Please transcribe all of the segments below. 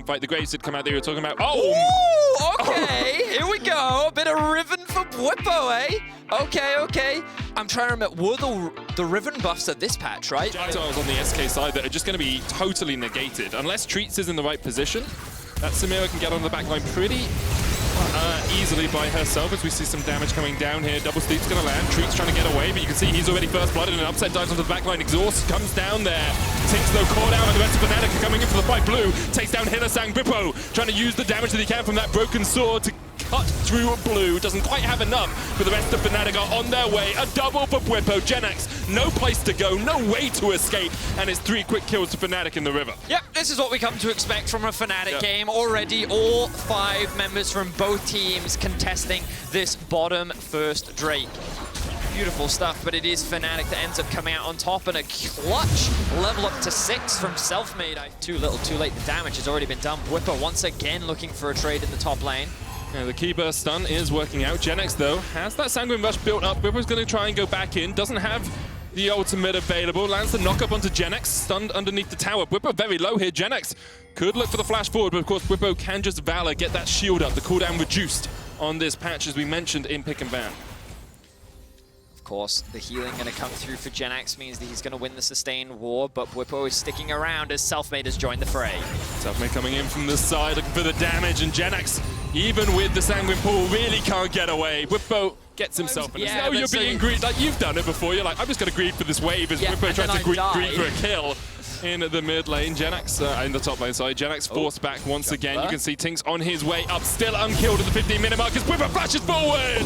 team fight. The Graves did come out there, you were talking about. Oh! Ooh, okay, here we go. A bit of Riven for Bwipo, eh? Okay. I'm trying to remember, were the Riven buffs at this patch, right? Projectiles on the SK side that are just going to be totally negated. Unless Treats is in the right position, that Samira can get on the back line pretty easily by herself as we see some damage coming down here. Double Steep's going to land. Treats trying to get away, but you can see he's already first blooded and Upset dives onto the back line. Exhaust comes down there. Tinks though caught out and the rest of Fnatic are coming in for the fight. Blue takes down Hillisang. Bwipo trying to use the damage that he can from that broken sword to cut through Blue. Doesn't quite have enough, but the rest of Fnatic are on their way. A double for Bwipo. Genax, no place to go, no way to escape, and it's 3 quick kills to Fnatic in the river. Yep, this is what we come to expect from a Fnatic game. Already all 5 members from both teams contesting this bottom first Drake. Beautiful stuff, but it is Fnatic that ends up coming out on top, and a clutch level up to 6 from Selfmade. Too little, too late. The damage has already been done. Bwipo once again looking for a trade in the top lane. Yeah, the key burst stun is working out. Genax, though, has that Sanguine Rush built up. Bwipo's going to try and go back in. Doesn't have the ultimate available. Lands the knock-up onto Genax, stunned underneath the tower. Bwipo very low here. Genax could look for the flash forward, but of course Bwipo can just Valor, get that shield up. The cooldown reduced on this patch, as we mentioned in Pick and Ban. Of course, the healing going to come through for Genax means that he's going to win the sustained war, but Bwipo is sticking around as Selfmade has joined the fray. Selfmade coming in from the side, looking for the damage, and Genax, even with the Sanguine Pool, really can't get away. Bwipo gets himself in. Yeah, you're being greedy. Like, you've done it before. You're like, I'm just going to greed for this wave as Bwipo tries to greed for a kill. In the mid lane, Genax, in the top lane, sorry. Genax forced back once again. You can see Tinks on his way up, still unkilled at the 15-minute mark as Bwipo flashes forward.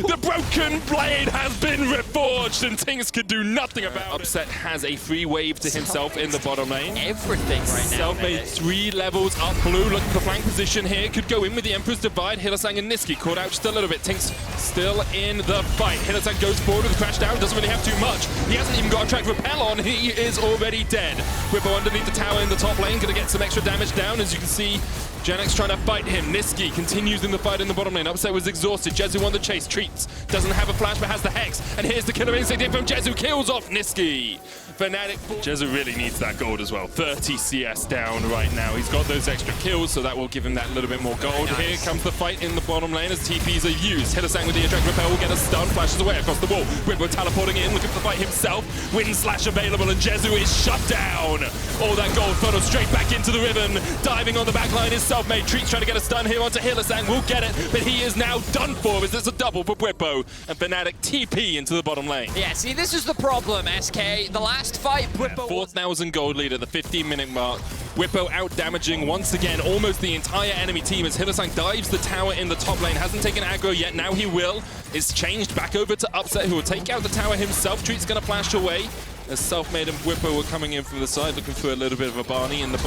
The broken blade has been reforged and Tinks can do nothing about it. Upset has a free wave to himself in the bottom lane. Everything right now. Selfmade 3 levels up. Blue looking for flank position here. Could go in with the Emperor's Divide. Hillisang and Niski caught out just a little bit. Tinks still in the fight. Hillisang goes forward with the crash down. Doesn't really have too much. He hasn't even got a track repel on. He is already dead. Bwipo underneath the tower in the top lane, gonna get some extra damage down. As you can see, Genax trying to fight him. Niski continues in the fight in the bottom lane. Upset was exhausted. Jezu on the chase. Treats doesn't have a flash, but has the Hex. And here's the killer instinct in from Jezu. Kills off Niski. Fnatic. Jezu really needs that gold as well. 30 CS down right now. He's got those extra kills, so that will give him that little bit more gold. Nice. Here comes the fight in the bottom lane as TPs are used. Hillisang with the attract repel will get a stun. Flashes away across the wall. Bwipo teleporting in, looking for the fight himself. Wind slash available, and Jezu is shut down. All that gold funnels straight back into the ribbon. Diving on the back line is Selfmade. Treats trying to get a stun here onto Hillisang. Will get it, but he is now done for as it's a double for Bwipo. And Fnatic TP into the bottom lane. Yeah, see, this is the problem, SK. The last fight, Bwipo 4,000 gold lead at the 15-minute mark. Bwipo out damaging once again almost the entire enemy team as Hillisang dives the tower in the top lane. Hasn't taken aggro yet, now he will. Is changed back over to Upset, who will take out the tower himself. Treat's gonna flash away as Selfmade and Bwipo were coming in from the side, looking for a little bit of a Barney in the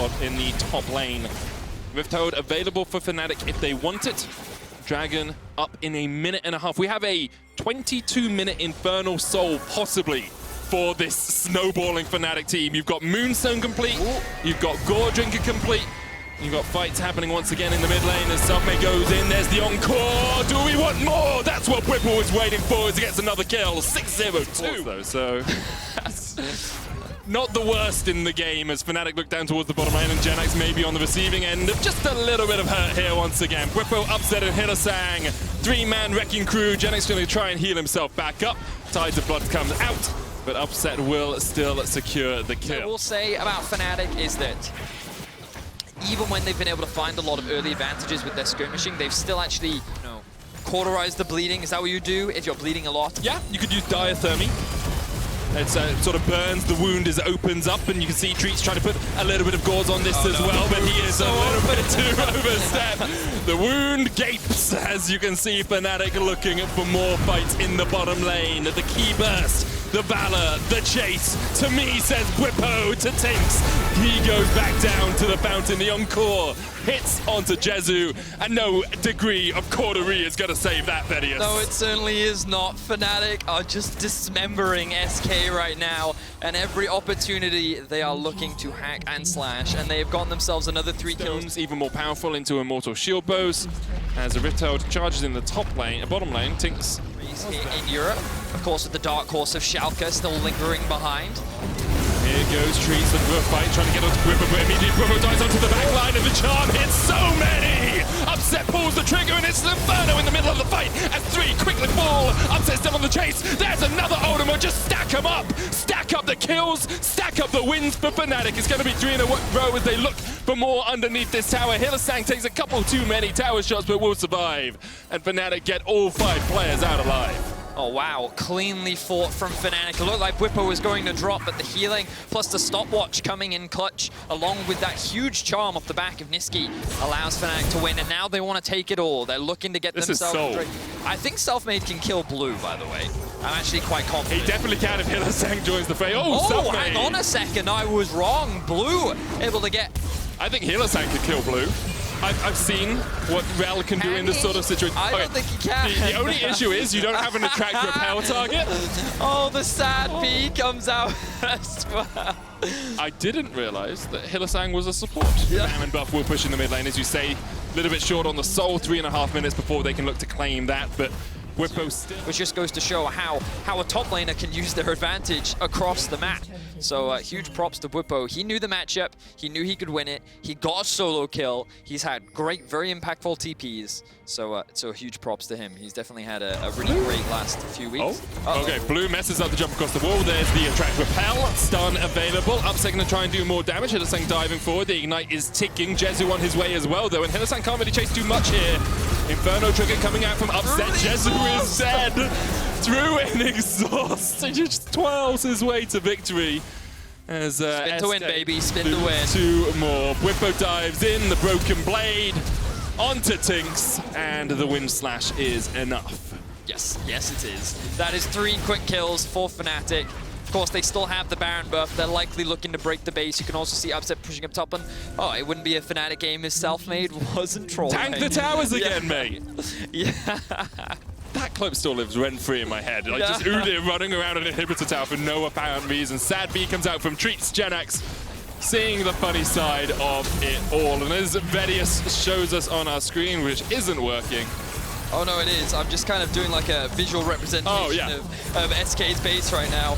top lane. Rift Hold available for Fnatic if they want it. Dragon up in a minute and a half. We have a 22-minute Infernal Soul possibly for this snowballing Fnatic team. You've got Moonstone complete, you've got Gore Drinker complete, you've got fights happening once again in the mid lane as Selfmade goes in. There's the encore. Do we want more? That's what Bwipo was waiting for as he gets another kill. 6-0-2 though, so not the worst in the game as Fnatic look down towards the bottom lane and Genax maybe on the receiving end of just a little bit of hurt here once again. Bwipo Upset and Hillisang. 3-man wrecking crew. Genax going to try and heal himself back up. Tides of Blood comes out, but Upset will still secure the kill. What I will say about Fnatic is that even when they've been able to find a lot of early advantages with their skirmishing, they've still actually, cauterized the bleeding. Is that what you do if you're bleeding a lot? Yeah, you could use diathermy. It sort of burns the wound as it opens up, and you can see Treats trying to put a little bit of gauze on this as well, but he is a little bit too overstep. The wound gapes, as you can see Fnatic looking for more fights in the bottom lane. The key burst, the Valor, the chase. To me, says Bwipo to Tinks. He goes back down to the fountain. The encore hits onto Jezu, and no degree of cautery is going to save that, Vedius. No, it certainly is not. Fnatic are just dismembering SK right now, and every opportunity they are looking to hack and slash, and they have gotten themselves another 3 kills. Even more powerful into Immortal Shield Bows as a Rift Herald charges in the top lane, bottom lane. Tinks here in Europe, of course, with the Dark Horse of Schalke still lingering behind. Here goes Treats looking for a fight, trying to get onto Bwipo, but immediately Bwipo dives onto the back line, and the charm here so many! Upset pulls the trigger and it's Inferno in the middle of the fight as 3 quickly fall. Upset still on the chase. There's another Ultimate. Just stack them up. Stack up the kills. Stack up the wins for Fnatic. It's going to be 3 in a row as they look for more underneath this tower. Hylissang takes a couple too many tower shots but will survive. And Fnatic get all 5 players out alive. Oh wow, cleanly fought from Fnatic. It looked like Bwipo was going to drop, but the healing plus the stopwatch coming in clutch, along with that huge charm off the back of Nisqy, allows Fnatic to win. And now they want to take it all. They're looking to get themselves. I think Selfmade can kill Blue, by the way. I'm actually quite confident. He definitely can if Hylissang joins the fray. Oh, Selfmade. Hang on a second, I was wrong. Blue able to get. I think Hylissang could kill Blue. I've seen what Rel can do in this sort of situation. I don't think he can. The only issue is you don't have an attract repel target. Oh, the sad B comes out as well. I didn't realize that Hylissang was a support. Bam and Buff will push in the mid lane, as you say. A little bit short on the soul, 3.5 minutes before they can look to claim that, but Bwipo still. Which just goes to show how a top laner can use their advantage across the map. So huge props to Bwipo. He knew the matchup. He knew he could win it. He got a solo kill. He's had great, very impactful TPs. So huge props to him. He's definitely had a really great last few weeks. Oh, okay. Blue messes up the jump across the wall. There's the attract repel. Stun available. Upset going to try and do more damage. Hylissang diving forward. The ignite is ticking. Jezu on his way as well, though. And Hylissang can't really chase too much here. Inferno trigger coming out from Upset. Jezu is dead. Through an exhaust. He just twirls his way to victory. As spin to win, baby. Spin to win. 2 more. Bwipo dives in. The broken blade. Onto Tinks. And the wind slash is enough. Yes, yes it is. That is 3 quick kills for Fnatic. Of course, they still have the Baron buff. They're likely looking to break the base. You can also see Upset pushing up top. And oh, it wouldn't be a Fnatic game if Selfmade wasn't trolling. Tank the towers again, mate. Yeah. That clip still lives rent-free in my head. Like just Udyr running around an inhibitor tower for no apparent reason. Sad B comes out from Treats Genax, seeing the funny side of it all. And as Vedius shows us on our screen, which isn't working. Oh no, it is. I'm just kind of doing like a visual representation of SK's base right now.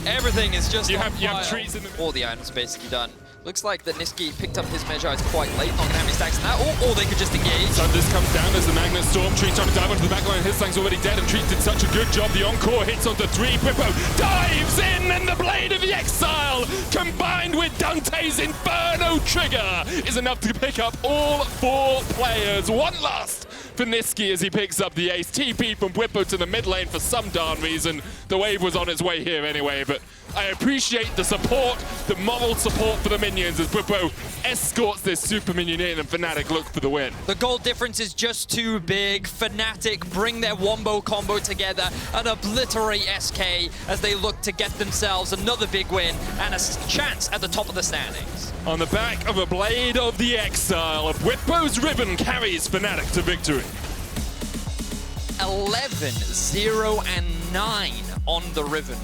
Everything is just you have Treats in the... All the items are basically done. Looks like that Nisqy picked up his Magi quite late, not going to have any stacks in that, or they could just engage. Thunders comes down as the Magnet Storm. Treats trying to dive onto the backline. Hylissang's already dead, and Treats did such a good job. The encore hits onto 3. Bwipo dives in, and the Blade of the Exile, combined with Dante's Inferno trigger, is enough to pick up all 4 players. One last for Nisqy as he picks up the ace. TP from Bwipo to the mid lane for some darn reason. The wave was on its way here anyway, but I appreciate the support, the moral support for the minions as Bwipo escorts this super minion in and Fnatic look for the win. The goal difference is just too big. Fnatic bring their wombo combo together and obliterate SK as they look to get themselves another big win and a chance at the top of the standings. On the back of a Blade of the Exile, Bwipo's ribbon carries Fnatic to victory. 11-0-9 on the ribbon.